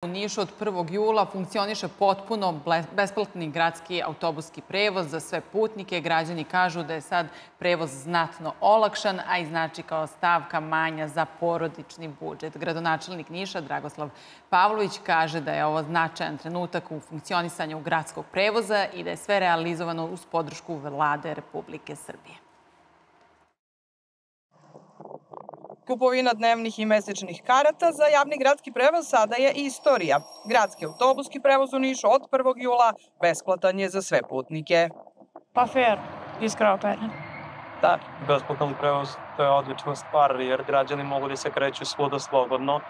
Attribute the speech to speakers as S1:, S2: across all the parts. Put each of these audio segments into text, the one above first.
S1: U Nišu od 1. jula funkcioniše potpuno besplatni gradski autobuski prevoz za sve putnike. Građani kažu da je sad prevoz znatno olakšan, a i znači kao stavka manja za porodični budžet. Gradonačelnik Niša, Dragoslav Pavlović, kaže da je ovo značajan trenutak u funkcionisanju gradskog prevoza i da je sve realizovano uz podršku Vlade Republike Srbije.
S2: Kupovina dnevnih i mesečnih karata za javni gradski prevoz sada je istorija. Gradski autobuski prevoz u Nišu od 1. jula besplatan je za sve putnike.
S3: Pa fair, iskreno fair.
S4: Da, besplatan prevoz, to je odlična stvar jer građani mogu da se kreću svuda slobodno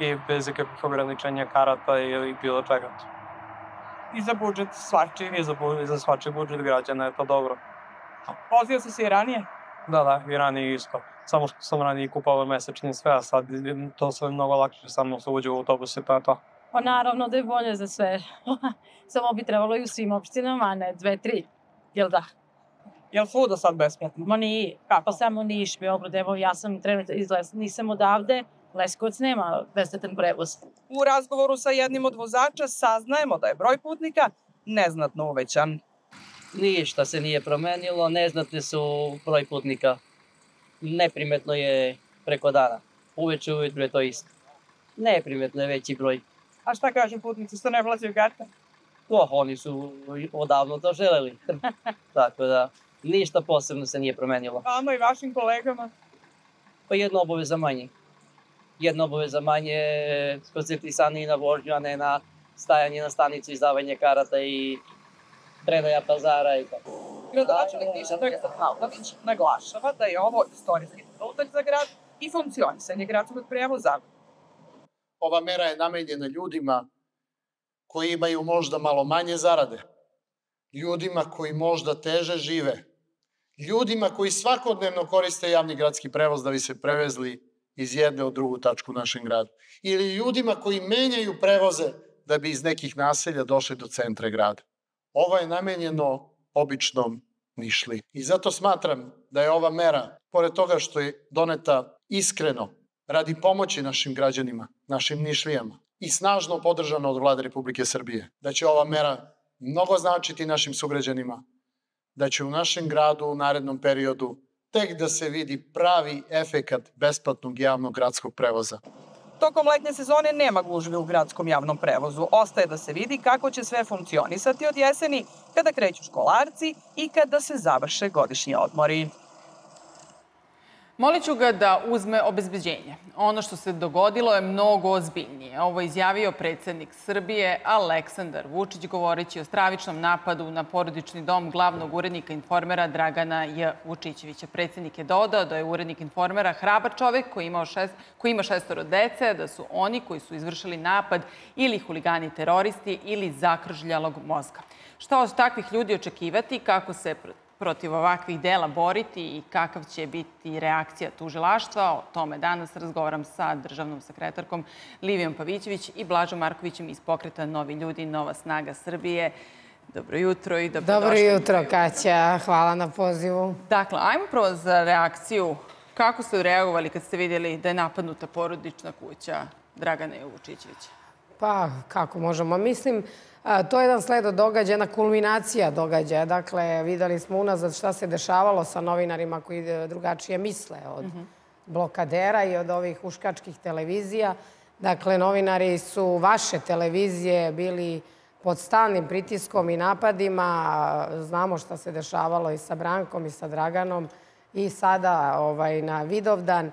S4: i bez ikakvih ograničenja karata ili bilo čega.
S2: I za budžet svačiji.
S4: I za svačiji budžet građana je to dobro.
S2: Vozio si se i ranije?
S4: Da, i ranije isto. Samo što sam ranije kupovao mesečni sve, a sad to sve mnogo lakše, samo se uđe u autobus i to je to.
S3: Pa naravno da je bolje za sve. Samo bi trebalo i u svim opštinama, a ne 2, 3. Jel da?
S2: Jel svuda sad besplatno?
S3: Ma nije. Pa samo Niš, Beograd, evo ja sam trenutno nisam odavde, Leskovac nema besplatan prevoz.
S2: U razgovoru sa jednim od vozača saznajemo da je broj putnika neznatno uvećan.
S5: Ništa se nije promenilo, neznatni su broj putnika. Neprimetno je preko dana. Uveče ujutru je to isto. Neprimetno je veći broj.
S2: A šta kažu putnici, što ne plaćaju karte?
S5: To, oni su odavno to želeli. Tako da, ništa posebno se nije promenilo.
S2: Vama i vašim kolegama?
S5: Pa jedna obaveza manje. Jedna obaveza manje, koncentrisani na vožnju, a ne na stajanje na stanicu, izdavanje karata i predaja pazara i tako.
S2: Gradonačelnik Niša, Dragoslav Pavlović, naglašava da je ovo istorijski trenutak za grad i funkcionisanje gradskog prevoza.
S6: Ova mera je namenjena ljudima koji imaju možda malo manje zarade, ljudima koji možda teže žive, ljudima koji svakodnevno koriste javni gradski prevoz da bi se prevezli iz jedne u drugu tačku u našem gradu, ili ljudima koji menjaju prevoze da bi iz nekih naselja došli do centra grada. Ovo je namenjeno običnom Nišliji. I zato smatram da je ova mera, pored toga što je doneta iskreno, radi pomoći našim građanima, našim Nišlijama i snažno podržana od Vlade Republike Srbije, da će ova mera mnogo značiti našim sugrađanima, da će u našem gradu u narednom periodu tek da se vidi pravi efekat besplatnog javnog gradskog prevoza.
S2: Tokom letnje sezone nema gužve u gradskom javnom prevozu. Ostaje da se vidi kako će sve funkcionisati od jeseni kada kreću školarci i kada se završe godišnji odmori.
S1: Molit ću ga da uzme obezbeđenje. Ono što se dogodilo je mnogo ozbiljnije. Ovo je izjavio predsjednik Srbije Aleksandar Vučić govoreći o stravičnom napadu na porodični dom glavnog urednika Informera Dragana J. Vučićevića. Predsjednik je dodao da je urednik Informera hrabar čovek koji ima 6 dece, da su oni koji su izvršili napad ili huligani teroristi ili zakržljalog mozga. Šta od takvih ljudi očekivati, kako se protiv ovakvih dela boriti i kakav će biti reakcija tužilaštva? O tome danas razgovaram sa državnom sekretarkom Livijom Pavićević i Blažom Markovićem iz pokreta Novi ljudi, Nova snaga Srbije. Dobro jutro i dobrodošli.
S7: Dobro jutro, Kaća. Hvala na pozivu.
S1: Dakle, ajmo prvo za reakciju. Kako ste reagovali kad ste vidjeli da je napadnuta porodična kuća Dragana Vučićevića?
S7: Pa, kako možemo? Mislim, to je jedan sled događaja, jedna kulminacija događaja. Dakle, videli smo unazad šta se dešavalo sa novinarima koji drugačije misle od blokadera i od ovih huškačkih televizija. Dakle, novinari su vaše televizije bili pod stalnim pritiskom i napadima. Znamo šta se dešavalo i sa Brankom i sa Draganom i sada na Vidovdan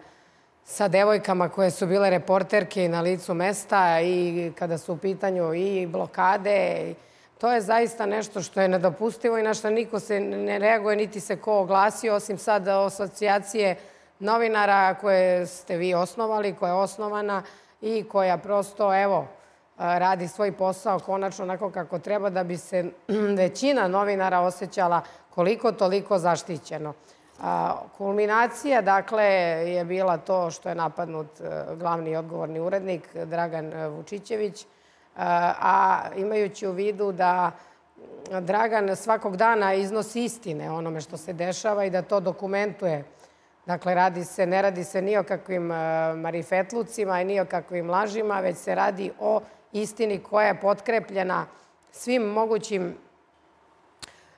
S7: sa devojkama koje su bile reporterke na licu mesta i kada su u pitanju i blokade. To je zaista nešto što je nedopustivo i na što niko se ne reaguje, niti se ko oglasio, osim sad asocijacije novinara koje ste vi osnovali, koja je osnovana i koja prosto, evo, radi svoj posao konačno onako kako treba da bi se većina novinara osjećala koliko toliko zaštićeno. Kulminacija, dakle, je bila to što je napadnut glavni i odgovorni urednik Dragan Vučićević, a imajući u vidu da Dragan svakog dana iznosi istine o onome što se dešava i da to dokumentuje. Dakle, ne radi se ni o kakvim marifetlucima i ni o kakvim lažima, već se radi o istini koja je potkrepljena svim mogućim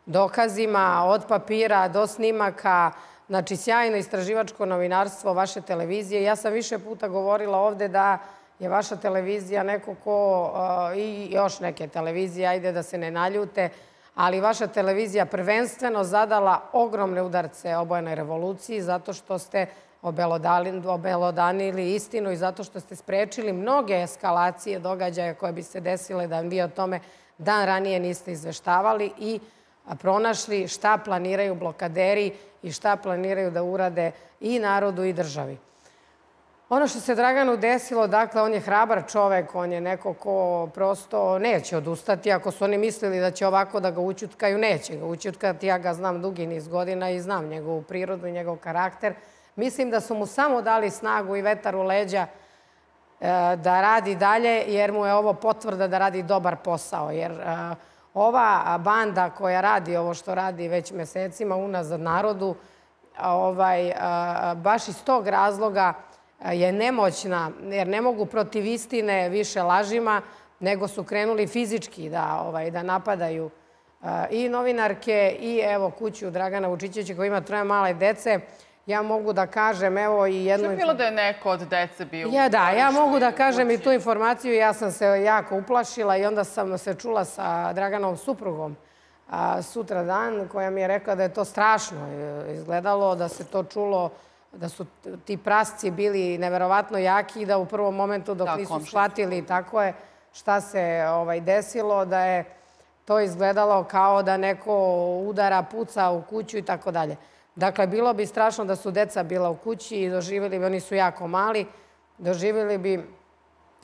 S7: dokazima, od papira do snimaka. Znači, sjajno istraživačko novinarstvo vaše televizije. Ja sam više puta govorila ovde da je vaša televizija neko ko, i još neke televizije, ajde da se ne naljute, ali vaša televizija prvenstveno zadala ogromne udarce obojenoj revoluciji zato što ste obelodanili istinu i zato što ste sprečili mnoge eskalacije događaja koje bi se desile da vi o tome dan ranije niste izveštavali i pronašli šta planiraju blokaderi i šta planiraju da urade i narodu i državi. Ono što se Draganu desilo, dakle, on je hrabar čovek, on je neko ko prosto neće odustati. Ako su oni mislili da će ovako da ga ućutkaju, neće ga ućutkati. Ja ga znam dugi niz godina i znam njegovu prirodu i njegov karakter. Mislim da su mu samo dali snagu i vetar u leđa da radi dalje, jer mu je ovo potvrda da radi dobar posao. Jer ova banda koja radi ovo što radi već mesecima unazad narodu, baš iz tog razloga je nemoćna, jer ne mogu protiv istine više lažima, nego su krenuli fizički da napadaju i novinarke i evo kuću Dragana Vučićevića koji ima 3 male dece. Ja mogu da kažem, evo i jednu...
S1: Što je bilo da je neko od dece bio?
S7: Da, ja mogu da kažem i tu informaciju. Ja sam se jako uplašila i onda sam se čula sa Draganom suprugom sutra dan, koja mi je rekla da je to strašno izgledalo, da se to čulo, da su ti prasci bili neverovatno jaki i da u prvom momentu dok nisu shvatili tako je šta se desilo, da je to izgledalo kao da neko udara, puca u kuću i tako dalje. Dakle, bilo bi strašno da su deca bila u kući i doživjeli bi, oni su jako mali, doživjeli bi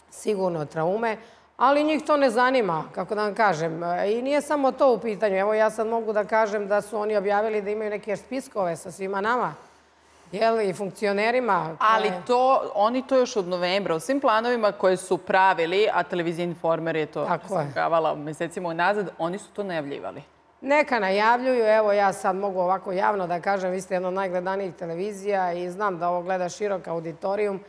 S7: sigurno traume, ali njih to ne zanima, kako da vam kažem. I nije samo to u pitanju. Evo, ja sad mogu da kažem da su oni objavili da imaju neke spiskove sa svima nama, i funkcionerima.
S1: Ali oni to još od novembra, u svim planovima koje su pravili, a televizija Informer je to slikavala mesecima unazad, oni su to najavljivali.
S7: Neka najavljuju, evo ja sad mogu ovako javno da kažem, vi ste jedna od najgledanijih televizija i znam da ovo gleda širok auditorijum.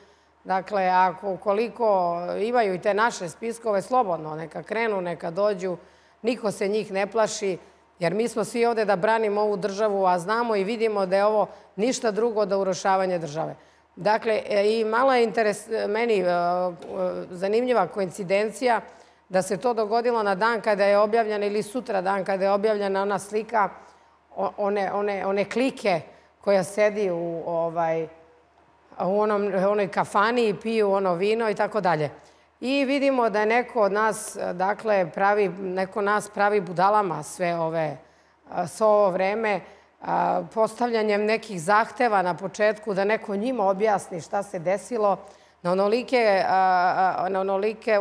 S7: Dakle, ukoliko imaju i te naše spiskove, slobodno, neka krenu, neka dođu, niko se njih ne plaši, jer mi smo svi ovde da branimo ovu državu, a znamo i vidimo da je ovo ništa drugo do urušavanja države. Dakle, i malo je meni zanimljiva koincidencija da se to dogodilo na dan kada je objavljena ili sutra dan kada je objavljena ona slika one klike koja sedi u onoj kafani i piju ono vino i tako dalje. I vidimo da je neko od nas, dakle, neko nas pravi budalama sve ovo vreme, postavljanjem nekih zahteva na početku da neko njima objasni šta se desilo, na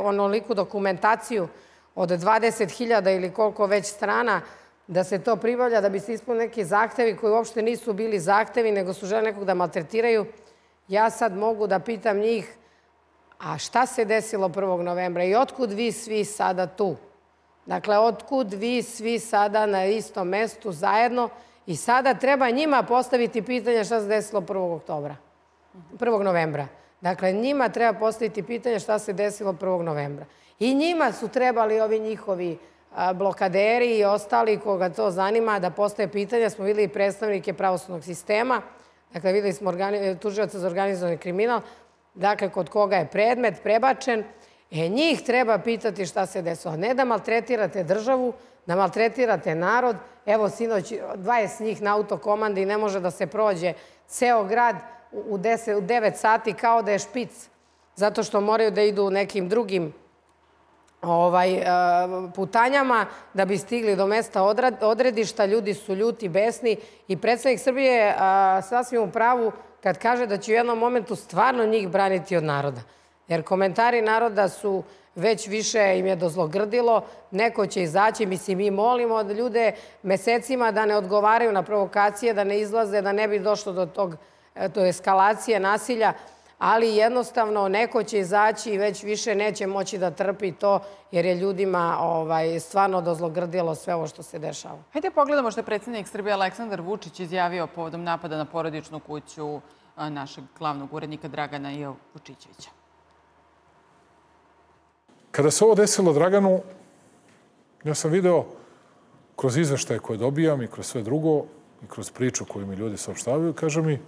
S7: onoliku dokumentaciju od 20.000 ili koliko već strana, da se to pribavlja, da bi se ispunili neki zahtevi koji uopšte nisu bili zahtevi, nego su žele nekog da maltretiraju. Ja sad mogu da pitam njih, a šta se desilo 1. novembra i otkud vi svi sada tu? Dakle, otkud vi svi sada na istom mestu zajedno i sada treba njima postaviti pitanje šta se desilo 1. novembra. Dakle, njima treba postaviti pitanje šta se desilo 1. novembra. I njima su trebali ovi njihovi blokaderi i ostali koga to zanima da postave pitanja. Smo videli predstavnike pravosudnog sistema, dakle, videli smo tužioca za organizovani kriminal, dakle, kod koga je predmet prebačen. Njih treba pitati šta se desilo. Ne da maltretirate državu, da maltretirate narod. Evo, sinoć 20 njih na autokomandi ne može da se prođe ceo grad u 9 sati kao da je špic, zato što moraju da idu nekim drugim putanjama da bi stigli do mesta odredišta. Ljudi su ljuti, besni i predsjednik Srbije je sasvim u pravu kad kaže da će u jednom momentu stvarno njih braniti od naroda. Jer komentari naroda su već više im je dozlogrdilo, neko će izaći, mislim, mi molimo od ljude mesecima da ne odgovaraju na provokacije, da ne izlaze, da ne bi došlo do eskalacije nasilja, ali jednostavno neko će izaći i već više neće moći da trpi to, jer je ljudima stvarno dozlogrdilo sve ovo što se dešava.
S1: Hajde pogledamo što je predsjednik Srbije Aleksandar Vučić izjavio povodom napada na porodičnu kuću našeg glavnog urednika Dragana Vučićevića.
S8: Kada se ovo desilo Draganu, ja sam video kroz izveštaje koje dobijam i kroz sve drugo, i kroz priču koju mi ljudi saopštavaju, kaže mi,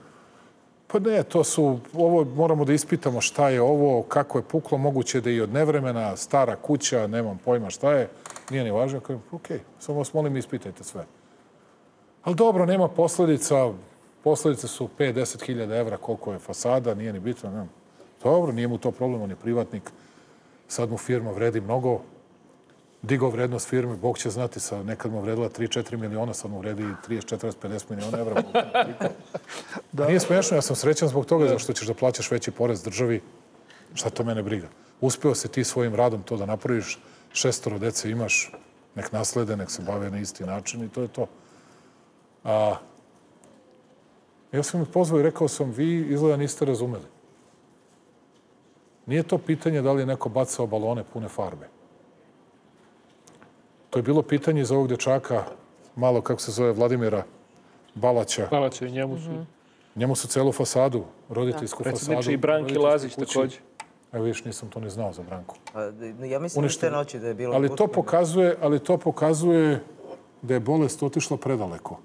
S8: pa ne, ovo moramo da ispitamo šta je ovo, kako je puklo, moguće da je i od nevremena, stara kuća, nemam pojma šta je, nije ni važno. Kažem, okej, samo vas molim, ispitajte sve. Ali dobro, nema posledica, posledice su 5-10 hiljada evra, koliko je fasada, nije ni bitno, nema. Dobro, nije mu to problem, on je privatnik, sad mu firma vredi mnogo, digao vrednost firme, Bog će znati, nekad mu vredila 3-4 miliona, sad mu vredi 30, 40, 50 miliona evra. Nije smešno, ja sam srećan zbog toga, zašto ćeš da plaćaš veći porez državi, šta to mene briga. Uspeo se ti svojim radom to da napraviš, 6 dece imaš, nek naslede, nek se bave na isti način i to je to. Ja sam ih pozvao i rekao sam, vi izgleda niste razumeli. Nije to pitanje da li je neko bacao balone pune farbe. To je bilo pitanje za ovog dečaka, malo kako se zove, Vladimira Balaća.
S9: Balaća i njemu su.
S8: Njemu su celu fasadu, roditeljsku fasadu.
S9: Predsjedniče i Branki Lazić također.
S8: Evo viš, nisam to ni znao za Branku.
S10: Ja mislim da te noći da je bilo...
S8: Ali to pokazuje da je bolest otišla predaleko.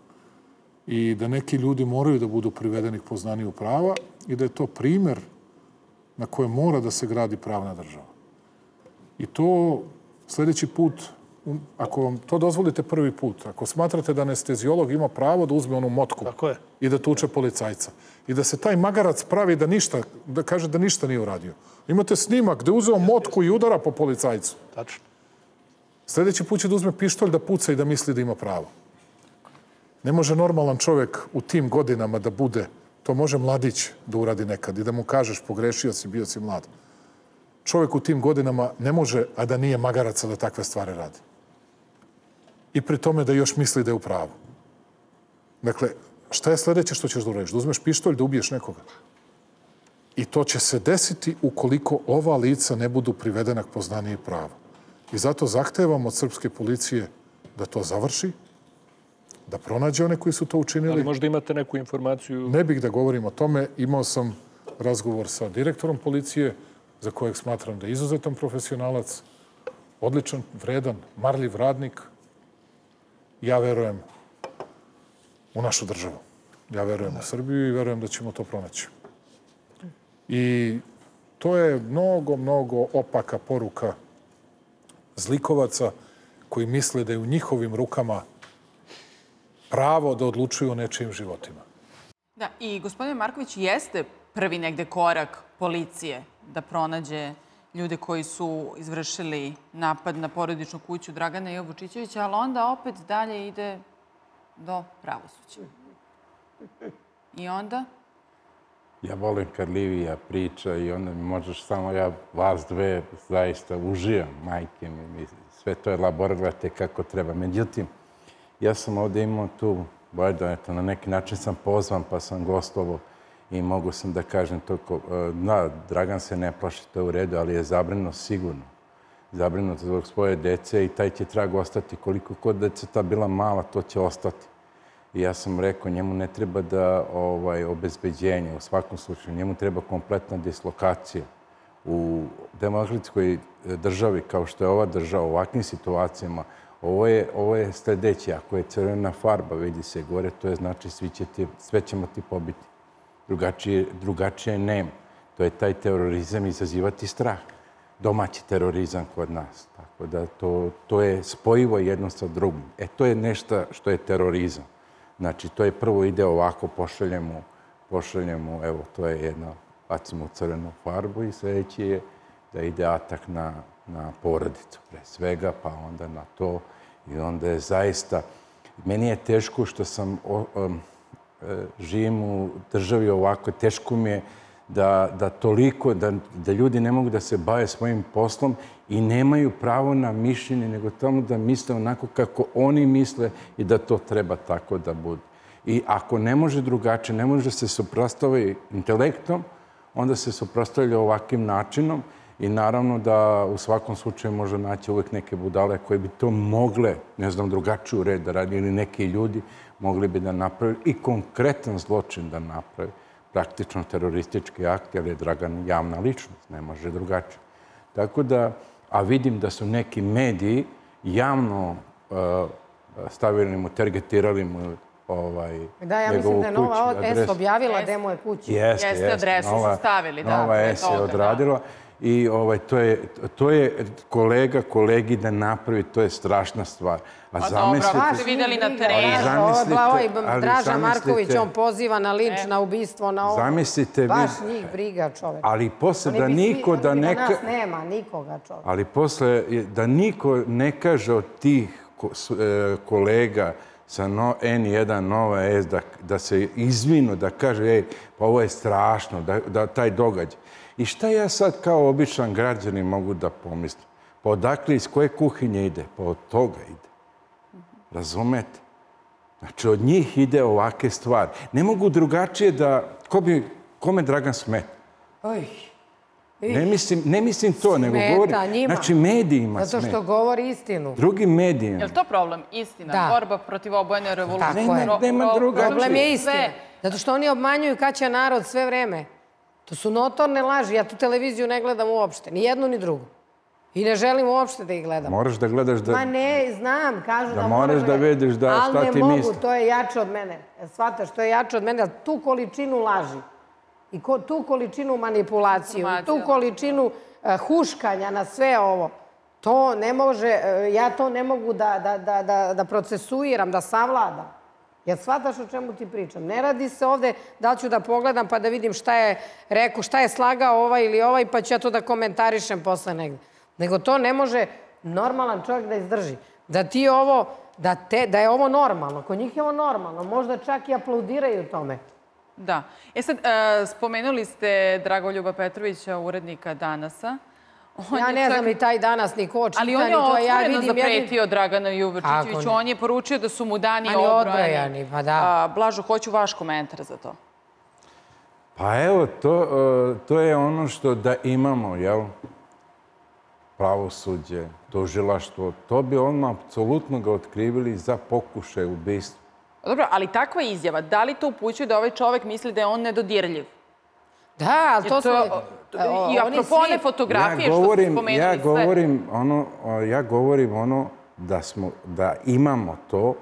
S8: I da neki ljudi moraju da budu privedeni k poznaniju prava i da je to primer na kojem mora da se gradi pravna država. I to sljedeći put, ako vam to dozvolite prvi put, ako smatrate da anesteziolog ima pravo da uzme onu motku i da tuče policajca i da se taj magarac pravi da kaže da ništa nije uradio. Imate snimak gde uzeo motku i udara po policajcu.
S9: Tačno.
S8: Sljedeći put će da uzme pištolj, da puca i da misli da ima pravo. Ne može normalan čovjek u tim godinama da bude, to može mladić da uradi nekad i da mu kažeš pogrešio si, bio si mlad. Čovjek u tim godinama ne može, a da nije magaraca da takve stvari radi. I pri tome da još misli da je u pravu. Dakle, šta je sljedeće što ćeš da uradiš? Da uzmeš pištolj, da ubiješ nekoga. I to će se desiti ukoliko ova lica ne budu privedena k poznaniji prava. I zato zahtevam od srpske policije da to završi, da pronađe one koji su to učinili.
S9: Ali možda imate neku informaciju?
S8: Ne bih da govorim o tome. Imao sam razgovor sa direktorom policije, za kojeg smatram da je izuzetan profesionalac, odličan, vredan, marljiv radnik. Ja verujem u našu državu. Ja verujem u Srbiju i verujem da ćemo to pronaći. I to je mnogo opaka poruka zlikovaca koji misle da je u njihovim rukama pravo da odlučuju o nečijim životima.
S1: Da, i gospodine Marković, jeste prvi negde korak policije da pronađe ljude koji su izvršili napad na porodičnu kuću Dragana Jovučićevića, ali onda opet dalje ide do pravosuđa. I onda?
S11: Ja volim kad Livija priča i onda mi možeš samo ja vas dve zaista uživam, majke mi, sve to elaborirate kako treba. Međutim, ja sam ovdje imao tu, da eto, na neki način sam pozvan pa sam gostovao i mogu sam da kažem to, Dragan se ne plaši, to je u redu, ali je zabrinut sigurno. Zabrinut zbog svoje dece i taj će trag ostati. Koliko kod dece ta bila mala, to će ostati. I ja sam rekao, njemu ne treba da obezbeđenje, u svakom slučaju, njemu treba kompletna dislokacija. U demokratskoj državi, kao što je ova država, u ovakvim situacijama, ovo je sljedeće. Ako je crvena farba, vidi se gore, to je znači sve ćemo ti pobiti. Drugačije nema. To je taj terorizam izazivati strah. Domaći terorizam kod nas. Tako da to je spojivo jedno sa drugim. To je nešto što je terorizam. Znači, to je prvo ide ovako, pošaljemo, evo, to je jedna, bacimo crvenu farbu i sljedeći je da ide atak na porodicu pre svega, pa onda na to. I onda je zaista, meni je teško što sam živim u državi ovako, teško mi je da toliko, da ljudi ne mogu da se bave svojim poslom i nemaju pravo na mišljenje, nego tamo da misle onako kako oni misle i da to treba tako da bude. I ako ne može drugačije, ne može se suprotstaviti intelektom, onda se suprotstavlja ovakvim načinom i naravno da u svakom slučaju može naći uvijek neke budale koje bi to mogle, ne znam, drugačiju red da radi ili neki ljudi mogli bi da napravi i konkretan zločin da napravi. Praktično teroristički akt, jer je Dragan javna ličnost, ne može drugačije. Tako da a vidim da su neki mediji javno stavili mu, targetirali mu njegovu kuću.
S7: Da, ja mislim da je Nova S objavila gde mu je kuća.
S1: Jeste, adresu su stavili, da.
S11: Nova S je odradila. I to je kolega, kolegi da napravi, to je strašna stvar.
S1: A dobro, ako ste videli na terenu.
S7: Draža Marković, on poziva na linč, na ubistvo, na ovo.
S11: Zamislite vi.
S7: Baš njih briga, čovek.
S11: Ali posle da niko da
S7: ne... Da nas nema, nikoga, čovek.
S11: Ali posle da niko ne kaže od tih kolega sa N1, Nova S, da se izvinu, da kaže, ej, pa ovo je strašno, da taj događaj. I šta ja sad kao običan građanin mogu da pomislim? Pa odakle, iz koje kuhinje ide? Pa od toga ide. Razumete? Znači, od njih ide ovake stvari. Ne mogu drugačije da... Kome Dragan smeta? Ne mislim to, nego govorim...
S7: Smeta njima.
S11: Znači, medijima smeta.
S7: Zato što govori istinu.
S11: Drugim medijima.
S1: Je li to problem? Istina? Borba protiv obojene revolucije?
S11: Nema drugačije.
S7: Problem je istina. Zato što oni obmanjuju kad će narod sve vreme. To su notorne laži. Ja tu televiziju ne gledam uopšte. Ni jednu, ni drugu. I ne želim uopšte da ih gledam.
S11: Moraš da gledaš da...
S7: Ma ne, znam, kažu da
S11: moraš da vidiš šta ti misli.
S7: Ali ne mogu, to je jače od mene. Shvataš, to je jače od mene. Tu količinu laži i tu količinu manipulaciju, tu količinu huškanja na sve ovo, to ne može, ja to ne mogu da procesuiram, da savladam. Ja shvataš o čemu ti pričam. Ne radi se ovde da li ću da pogledam pa da vidim šta je rekao, šta je slagao ovaj ili ovaj, pa ću ja to da komentarišem posle negde. Nego to ne može normalan čovjek da izdrži. Da ti ovo, da je ovo normalno. Kod njih je ovo normalno. Možda čak i aplaudiraju tome.
S1: Da. Sad, spomenuli ste Dragoljuba Petrovića, urednika Danasa.
S7: Ja ne znam ni taj Danas, ni ko čitan.
S1: Ali on je otvoreno zapretio Dragana Juvrčićeviću. On je poručio da su mu dani odbrojani. Blažo, hoću vaš komentar za to.
S11: Pa evo, to je ono što da imamo, jel? Pravosuđe, tužilaštvo. To bi odmah apsolutno ga otkrivili za pokušaj ubistva.
S1: Dobro, ali takva izjava, da li to upućuje da ovaj čovek misli da je on nedodirljiv?
S7: Da, ali to su...
S1: I apropo one fotografije što ste spomenuli sve.
S11: Ja govorim ono da imamo to,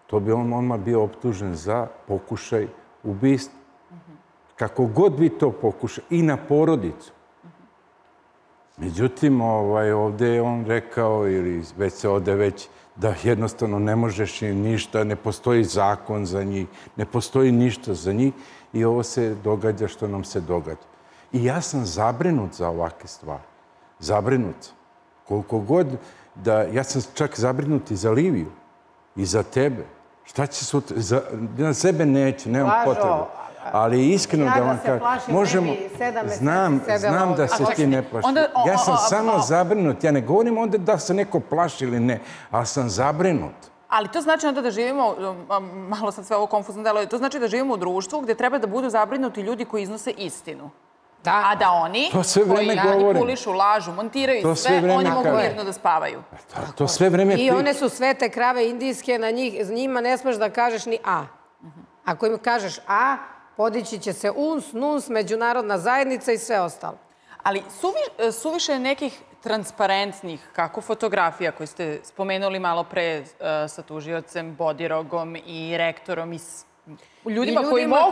S11: to bi on odmah bio optužen za pokušaj ubistva. Kako god bi to pokušao, i na porodicu. Međutim, ovde je on rekao, ili već se ode već, da jednostavno ne možeš im ništa, ne postoji zakon za njih, ne postoji ništa za njih i ovo se događa što nam se događa. I ja sam zabrinut za ovake stvari. Zabrinut. Koliko god da... Ja sam čak zabrinut i za Liviju. I za tebe. Šta će sutra... Na sebe neću, nemam potrebe. Ali iskreno da vam kažem... Možemo... Znam da se ti ne plaši. Ja sam samo zabrinut. Ja ne govorim onda da se neko plaši ili ne, ali sam zabrinut.
S1: Ali to znači onda da živimo, malo sad sve ovo konfuzno delo, to znači da živimo u društvu gde treba da budu zabrinuti ljudi koji iznose istinu. A da oni, koji manipulišu, lažu, montiraju sve, oni mogu mirno da spavaju.
S11: To sve vreme...
S7: I one su sve te krave indijske, njima ne smeš da kažeš ni A. Ako im kažeš A, podići će se UNS, NUNS, međunarodna zajednica i sve ostalo.
S1: Ali suviše nekih transparentnih, kako fotografija koje ste spomenuli malo pre sa tužiocem Bodirogom i rektorom i ljudima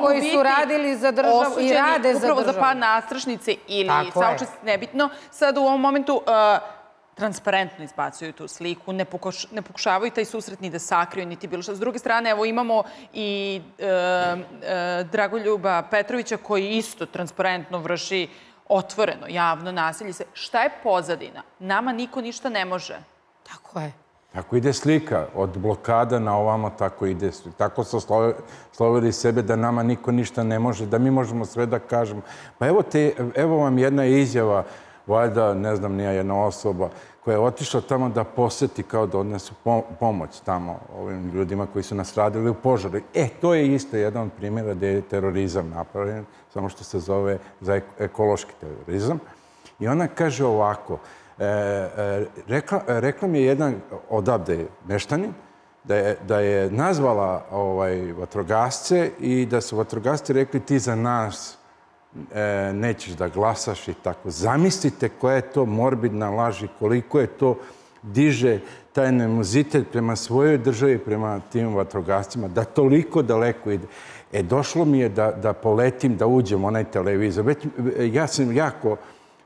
S1: koji
S7: su radili za državu i rade za državu.
S1: Upravo za pad nastrašnice ili saučesnici, nebitno. Sad u ovom momentu transparentno izbacuju tu sliku, ne pokušavaju taj susret ni da sakriju, niti bilo što. S druge strane, evo imamo i Dragoljuba Petrovića koji isto transparentno vrši otvoreno, javno nasilje. Šta je pozadina? Nama niko ništa ne može.
S7: Tako je.
S11: Tako ide slika. Od blokada na ovamo tako ide. Tako su slovili sebe da nama niko ništa ne može, da mi možemo sve da kažemo. Pa evo vam jedna izjava, valjda, ne znam, nija jedna osoba koja je otišla tamo da poseti, kao da odnesu pomoć tamo ovim ljudima koji su nastradili u požaru. To je isto jedan od primjera gde je terorizam napravljen, samo što se zove za ekološki terorizam. I ona kaže ovako, rekla mi je jedan odavde meštanin da je nazvala vatrogasce i da su vatrogasci rekli ti za nas nećeš da glasaš i tako. Zamislite koja je to morbidna laž i koliko je to diže taj animozitet prema svojoj državi, prema tim vatrogascima, da toliko daleko ide. Došlo mi je da poletim, da uđem u onaj televizor. Ja sam jako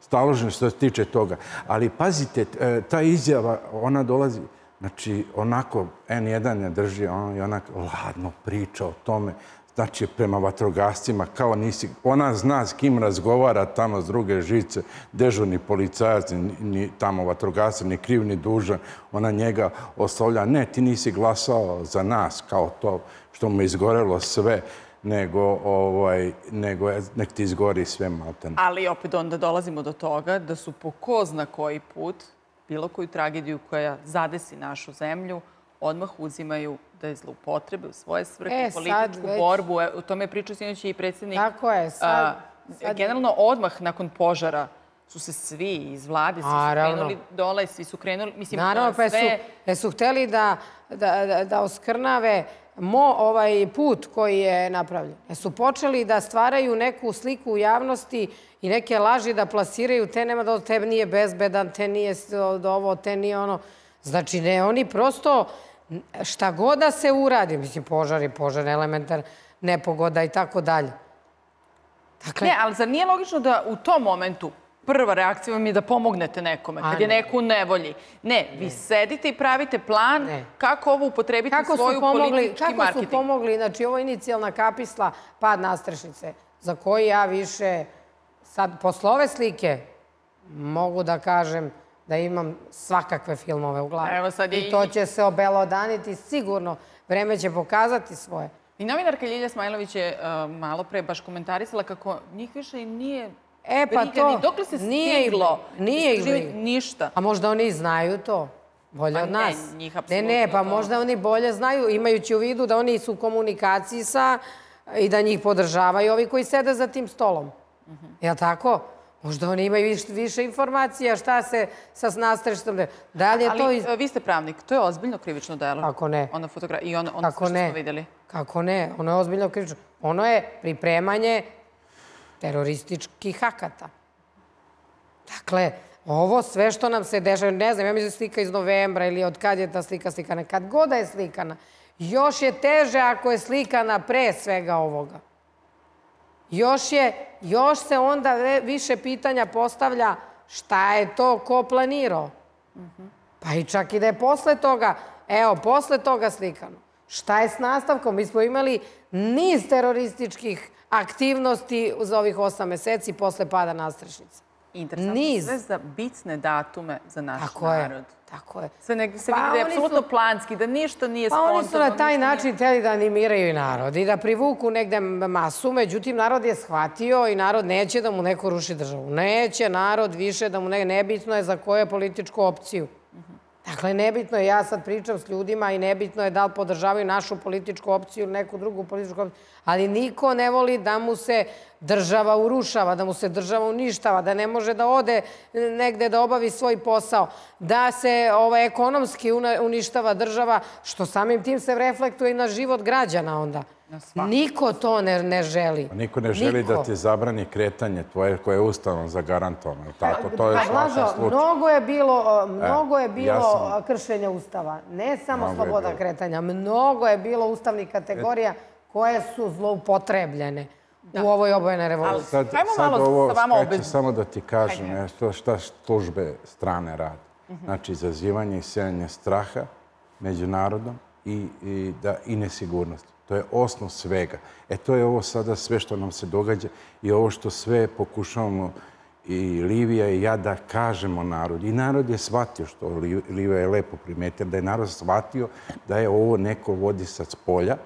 S11: staložen što se tiče toga. Ali pazite, ta izjava, ona dolazi, znači onako N1 ne drži, i onako ladno priča o tome. Znači, prema vatrogascima, kao nisi... Ona zna s kim razgovara tamo s druge žice, dežurni policajac, ni tamo vatrogasci, ni kriv, ni dužan. Ona njega oslovlja. Ne, ti nisi glasao za nas, kao to što mu izgorelo sve, nego nek ti izgori sve maltene.
S1: Ali opet onda dolazimo do toga da su po ko zna koji put bilo koju tragediju koja zadesi našu zemlju, odmah uzimaju da je zloupotrebe u svoje svrhe, političku borbu. O tome je pričao sinoć i predsjednik.
S7: Tako je, sad...
S1: Generalno, odmah nakon požara su se svi iz vlade, svi su krenuli dole, svi su krenuli...
S7: Naravno, pa su hteli da oskrnave ovaj put koji je napravljen. Su počeli da stvaraju neku sliku u javnosti i neke laži da plasiraju, te nema da te nije bezbedan, te nije ovo, te nije ono. Znači, ne, oni prosto šta god da se uradi, mislim, požar, elementar, nepogoda i tako dalje.
S1: Ne, ali zar nije logično da u tom momentu prva reakcija vam je da pomognete nekome, kad je neko u nevolji? Ne, vi sedite i pravite plan kako ovo upotrebiti svoju politički marketing.
S7: Kako su pomogli, znači ovo je inicijalna kapisla, pad nastrešnice, za koji ja više, sad, posle ove slike, mogu da kažem da imam svakakve filmove u glavi. I to će se obelodaniti sigurno. Vreme će pokazati svoje.
S1: I novinarka Ljilja Smajlović je malo pre baš komentarisala kako njih više i nije briga, ni dok li se stiglo.
S7: Nije ih briga.
S1: Ništa.
S7: A možda oni znaju to. Bolje od nas. Ne, pa možda oni bolje znaju, imajući u vidu da oni su u komunikaciji i da njih podržavaju ovi koji sede za tim stolom. Jel' tako? Možda oni imaju više informacija šta se sa nastrešnicom...
S1: Ali vi ste pravnik, to je ozbiljno krivično delo.
S7: Kako ne?
S1: I ono što smo vidjeli.
S7: Kako ne? Ono je ozbiljno krivično. Ono je pripremanje terorističkih akata. Dakle, ovo sve što nam se dešava, ne znam, ja mislim slika iz novembra ili od kad je ta slika slikana, kad god da je slikana, još je teže ako je slikana pre svega ovoga. Još se onda više pitanja postavlja šta je to, ko planirao. Pa i čak i da je posle toga, posle toga slikano. Šta je s nastavkom? Mi smo imali niz terorističkih aktivnosti za ovih 8 meseci posle pada nastrešnice.
S1: Interesantno, sve za bicne datume za naš narod.
S7: Tako je.
S1: Sve negdje se vidi da je apsolutno planski, da ništa nije spontano.
S7: Pa oni su na taj način htjeli da animiraju i narod i da privuku negde masu, međutim narod je shvatio i narod neće da mu neko ruši državu. Neće narod više da mu nebitno je za koju političku opciju. Dakle, nebitno je, ja sad pričam s ljudima i nebitno je da li podržavaju našu političku opciju ili neku drugu političku opciju, ali niko ne voli da mu se država urušava, da mu se država uništava, da ne može da ode negde da obavi svoj posao, da se ekonomski uništava država, što samim tim se reflektuje i na život građana onda. Niko to ne želi.
S11: Niko ne želi da ti zabrani kretanje tvoje koje je ustavom zagarantovano. To je svašan slučaj.
S7: Mnogo je bilo kršenja ustava. Ne samo sloboda kretanja. Mnogo je bilo ustavnih kategorija koje su zloupotrebljene u ovoj obojenoj revoluciji.
S11: Sad ovo skreću samo da ti kažem šta službe strane rade. Znači, izazivanje i sejanje straha među narodom i nesigurnosti. To je osnov svega. To je ovo sada sve što nam se događa i ovo što sve pokušavamo i Livija i ja da kažemo narodu. I narod je shvatio, što Livija je lepo primetila, da je narod shvatio da je ovo neko vodi sa spolja,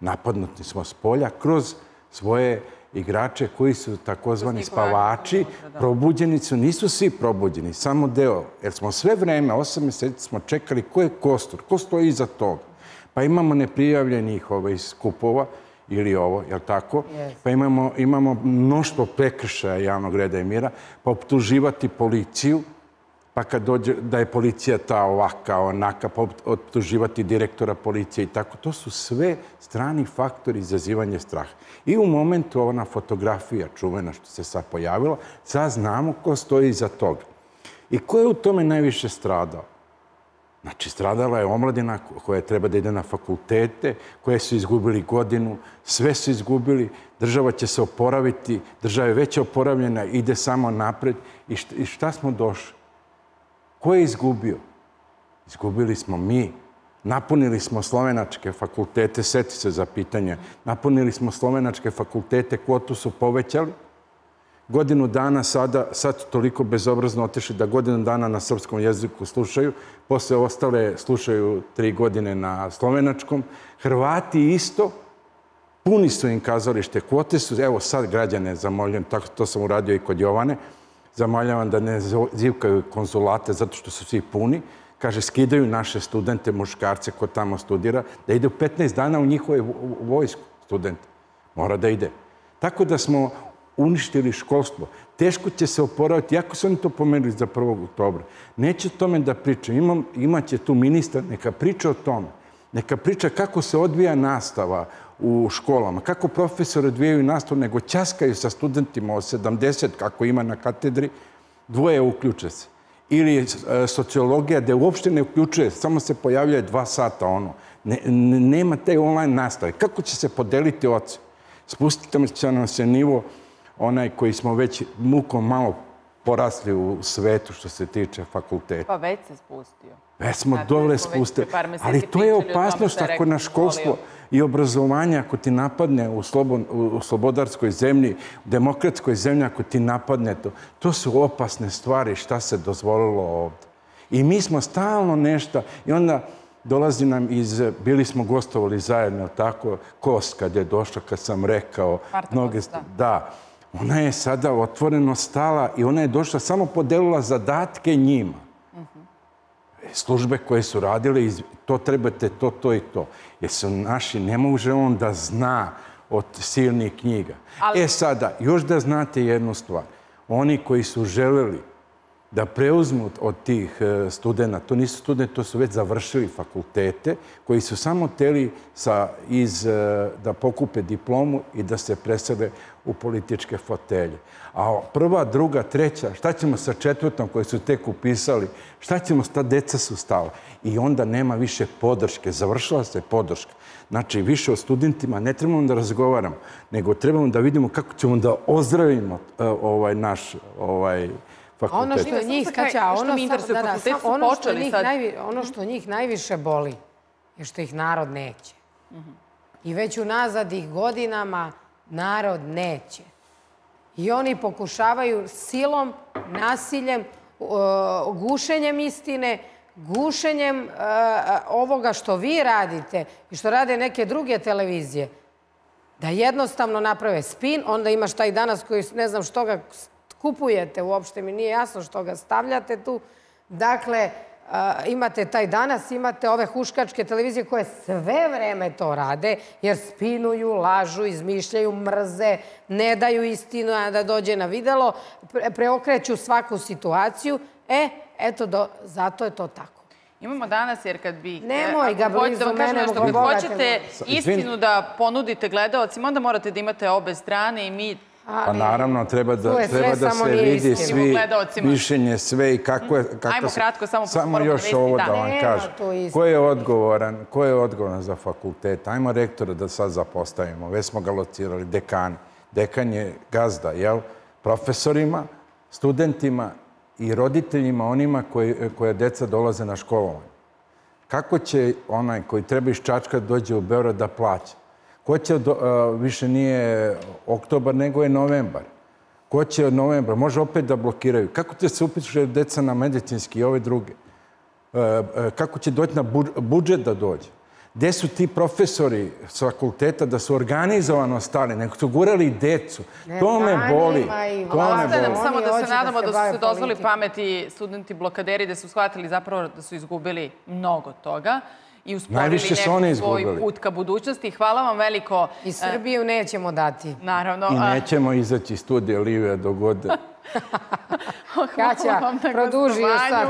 S11: napadnuti smo s polja, kroz svoje igrače koji su takozvani spavači, probuđeni su, nisu svi probuđeni, samo deo. Jer smo sve vreme, 8 meseci smo čekali ko je kostur, ko stoji iza toga. Pa imamo neprijavljenih skupova ili ovo, jel' tako? Pa imamo mnoštvo prekršaja javnog reda i mira, pa optuživati policiju pa kad dođe da je policija ta ovaka, onaka, pa optuživati direktora policije i tako. To su sve strani faktori izazivanja straha. I u momentu ona fotografija čuvena što se sad pojavila, sad znamo ko stoji iza toga. I ko je u tome najviše stradao? Znači, stradala je omladina koja treba da ide na fakultete, koje su izgubili godinu, sve su izgubili, država će se oporaviti, država je već oporavljena, ide samo napred. I šta smo došli? Ko je izgubio? Izgubili smo mi. Napunili smo slovenačke fakultete, seti se za pitanje, napunili smo slovenačke fakultete, kvotu su povećali. Godinu dana sad toliko bezobrazno otišli da godinu dana na srpskom jeziku slušaju, posle ostale slušaju 3 godine na slovenačkom. Hrvati isto, puni su im kazalište, kvote su, evo sad građane zamoljujem, tako to sam uradio i kod Jovane, zamoljavam da ne zivkaju konzulate zato što su svi puni. Kaže, skidaju naše studente, muškarce ko tamo studira, da ide u 15 dana u njihove vojsku student. Mora da ide. Tako da smo uništili školstvo. Teško će se oporaviti, jako su oni to pomenuli za 1. oktobra. Neće o tome da pričam. Imaće tu ministar, neka priča o tome. Neka priča kako se odvija nastava u školama, kako profesori odvijaju nastavu, nego ćaskaju sa studentima od 70, kako ima na katedri, 2 uključe se. Ili sociologija, da uopšte ne uključuje, samo se pojavljaju 2 sata ono. Nema te online nastave. Kako će se podeliti ocene? Spustite će nam se nivo onaj koji smo već mukom malo porasli u svetu što se tiče fakulteta.
S1: Pa već se spustio.
S11: Već smo dole spustili. Ali to je opasnost ako na školstvo i obrazovanje, ako ti napadne u slobodarskoj zemlji, u demokratskoj zemlji, ako ti napadne to. To su opasne stvari šta se dozvolilo ovdje. I mi smo stalno nešto, i onda dolazi nam bili smo gostovali zajedno, tako, Kost kad je došla, kad sam rekao, da, ona je sada otvoreno stala i ona je došla, samo podelila zadatke njima. Službe koje su radile, to trebate, to i to. Jer su naši, ne može on da zna od silnih knjiga. Sada, još da znate jednu stvar. Oni koji su želeli da preuzmu od tih studenta, to nisu studenti, to su već završili fakultete, koji su samo hteli da pokupe diplomu i da se presele u političke fotelje. A 1., 2., 3., šta ćemo sa 4. koji su tek upisali, šta ćemo s ta deca su stala? I onda nema više podrške, završila se podrška. Znači, više o studentima ne trebamo da razgovaramo, nego trebamo da vidimo kako ćemo da ozdravimo naš fakultet.
S7: Ono što njih, ono što njih najviše boli je što ih narod neće. I već unazad ih godinama narod neće. I oni pokušavaju silom, nasiljem, gušenjem istine, gušenjem ovoga što vi radite i što rade neke druge televizije, da jednostavno naprave spin, onda imaš taj Danas koji ne znam što ga kupujete, uopšte mi nije jasno što ga stavljate tu. Dakle, imate taj Danas, imate ove huškačke televizije koje sve vreme to rade, jer spinuju, lažu, izmišljaju, mrze, ne daju istinu da dođe na videlo, preokreću svaku situaciju. Eto, zato je to tako.
S1: Imamo danas, jer kad bi...
S7: Nemoj ga blizu mene,
S1: kad hoćete istinu da ponudite gledalcima, onda morate da imate obe strane i mi...
S11: Pa naravno, treba da se vidi svi mišljenje, sve i kako je...
S1: Ajmo kratko,
S11: samo još ovo da vam kažem. Ko je odgovoran za fakultet? Ajmo rektora da sad zapostavimo. Već smo ga locirali, dekan. Dekan je gazda, jel? Profesorima, studentima i roditeljima, onima koje deca dolaze na školovanje. Kako će onaj koji treba iz Čačka dođe u Beograd da plaća? Ko će, više nije oktobar, nego je novembar. Ko će od novembra? Može opet da blokiraju. Kako će se upiše deca na medicinski i ove druge? Kako će doći na budžet da dođe? Gde su ti profesori s fakulteta da su organizovano stali, nego su gurali decu? To me boli.
S1: Ostaje nam samo da se nadamo da su se dozvoli pameti studenti blokaderi, da su shvatili zapravo da su izgubili mnogo toga. i usporili neki svoj put ka budućnosti. Hvala vam veliko.
S7: I Srbiju nećemo dati.
S1: Naravno.
S11: I nećemo izaći iz studija Livija do godine.
S7: Kaća, produži još sad.